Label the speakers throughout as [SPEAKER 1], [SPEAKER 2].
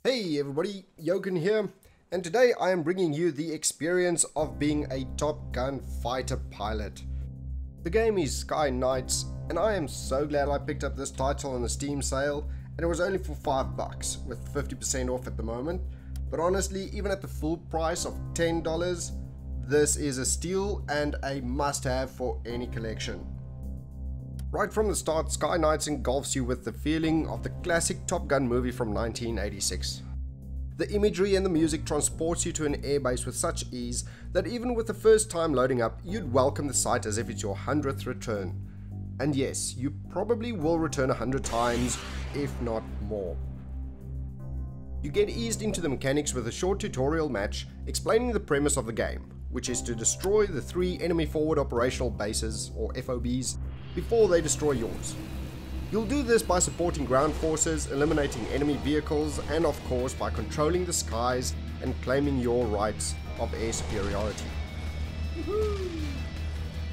[SPEAKER 1] Hey everybody, Jochen here, and today I am bringing you the experience of being a Top Gun fighter pilot. The game is Sky Knights, and I am so glad I picked up this title on the Steam sale, and it was only for $5 with 50% off at the moment. But honestly, even at the full price of $10, this is a steal and a must-have for any collection. Right from the start, Sky Knights engulfs you with the feeling of the classic Top Gun movie from 1986. The imagery and the music transports you to an airbase with such ease that even with the first time loading up, you'd welcome the sight as if it's your 100th return. And yes, you probably will return 100 times, if not more. You get eased into the mechanics with a short tutorial match explaining the premise of the game, which is to destroy the 3 enemy forward operational bases, or FOBs, before they destroy yours. You'll do this by supporting ground forces, eliminating enemy vehicles, and of course by controlling the skies and claiming your rights of air superiority.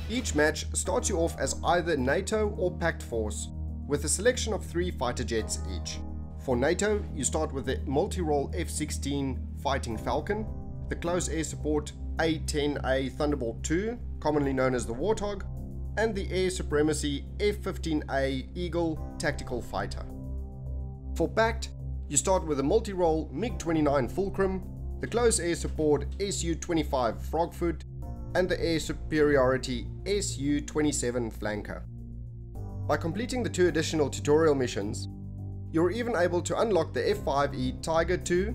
[SPEAKER 1] Each match starts you off as either NATO or Pact Force, with a selection of 3 fighter jets each. For NATO, you start with the multi-role F-16 Fighting Falcon, the close air support A-10A Thunderbolt II, commonly known as the Warthog, and the air supremacy F-15A Eagle tactical fighter. For Pact, you start with a multi-role MiG-29 Fulcrum, the close air support Su-25 Frogfoot, and the air superiority Su-27 Flanker. By completing the 2 additional tutorial missions, you're even able to unlock the F-5E Tiger II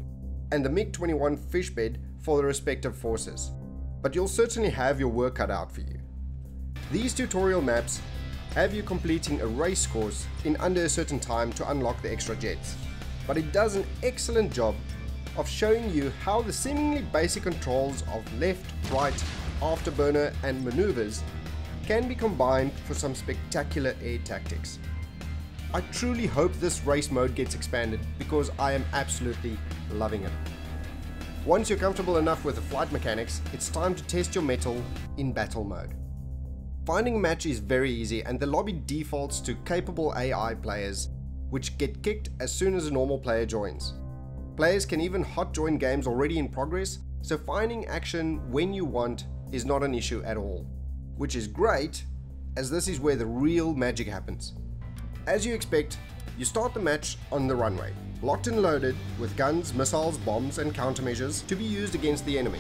[SPEAKER 1] and the MiG-21 Fishbed for the respective forces, but you'll certainly have your work cut out for you. These tutorial maps have you completing a race course in under a certain time to unlock the extra jets, but it does an excellent job of showing you how the seemingly basic controls of left, right, afterburner and maneuvers can be combined for some spectacular air tactics. I truly hope this race mode gets expanded because I am absolutely loving it. Once you're comfortable enough with the flight mechanics, it's time to test your mettle in battle mode. Finding a match is very easy, and the lobby defaults to capable AI players, which get kicked as soon as a normal player joins. Players can even hot join games already in progress, so finding action when you want is not an issue at all. Which is great, as this is where the real magic happens. As you expect, you start the match on the runway, locked and loaded with guns, missiles, bombs and countermeasures to be used against the enemy.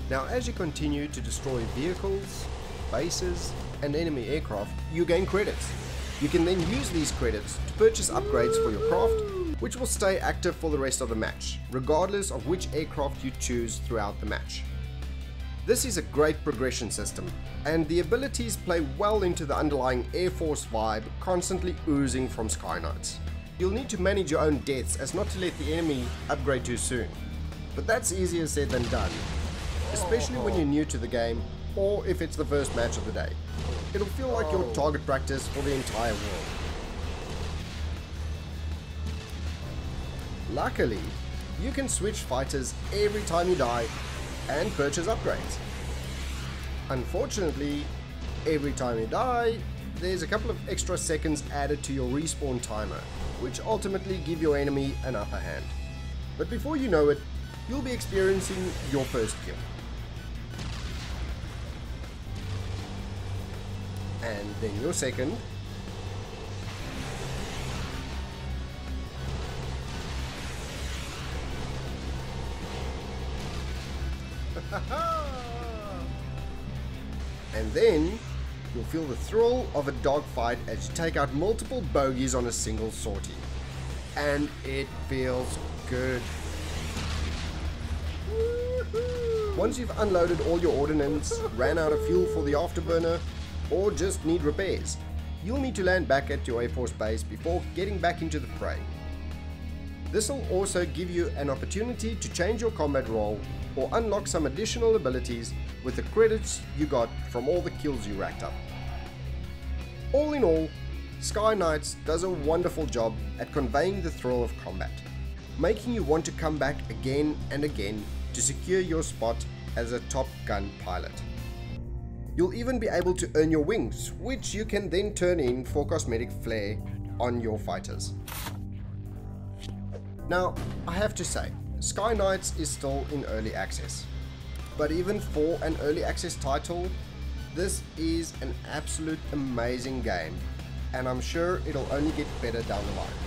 [SPEAKER 1] Now as you continue to destroy vehicles, bases and enemy aircraft, you gain credits. You can then use these credits to purchase upgrades for your craft, which will stay active for the rest of the match, regardless of which aircraft you choose throughout the match. This is a great progression system, and the abilities play well into the underlying Air Force vibe constantly oozing from Sky Knights. You'll need to manage your own deaths as not to let the enemy upgrade too soon, but that's easier said than done, especially when you're new to the game or if it's the first match of the day. It'll feel like your target practice for the entire world. Luckily, you can switch fighters every time you die and purchase upgrades. Unfortunately, every time you die, there's a couple of extra seconds added to your respawn timer, which ultimately give your enemy an upper hand. But before you know it, you'll be experiencing your first kill. And then your second, and then you'll feel the thrill of a dogfight as you take out multiple bogeys on a single sortie. And it feels good. Once you've unloaded all your ordnance, ran out of fuel for the afterburner, or just need repairs, you'll need to land back at your Air Force base before getting back into the fray. This will also give you an opportunity to change your combat role or unlock some additional abilities with the credits you got from all the kills you racked up. All in all, Sky Knights does a wonderful job at conveying the thrill of combat, making you want to come back again and again to secure your spot as a Top Gun pilot. You'll even be able to earn your wings, which you can then turn in for cosmetic flair on your fighters. Now, I have to say, Sky Knights is still in early access. But even for an early access title, this is an absolute amazing game, and I'm sure it'll only get better down the line.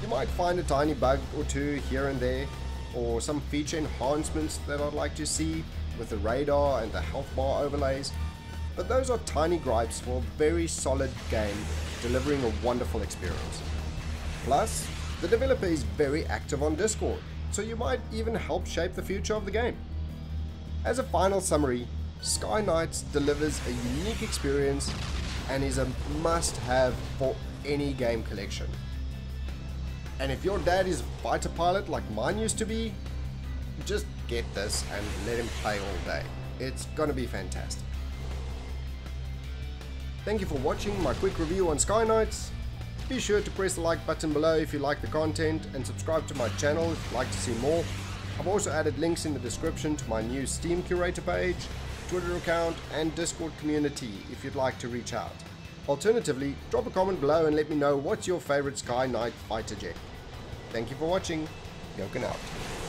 [SPEAKER 1] You might find a tiny bug or two here and there, or some feature enhancements that I'd like to see with the radar and the health bar overlays, but those are tiny gripes for a very solid game delivering a wonderful experience. Plus, the developer is very active on Discord, so you might even help shape the future of the game. As a final summary, Sky Knights delivers a unique experience and is a must-have for any game collection. And if your dad is a fighter pilot like mine used to be, just get this and let him play all day. It's gonna be fantastic. Thank you for watching my quick review on Sky Knights. Be sure to press the like button below if you like the content, and subscribe to my channel if you'd like to see more. I've also added links in the description to my new Steam curator page, Twitter account and Discord community if you'd like to reach out. Alternatively, drop a comment below and let me know what's your favorite Sky Knight fighter jet. Thank you for watching. Yoken out.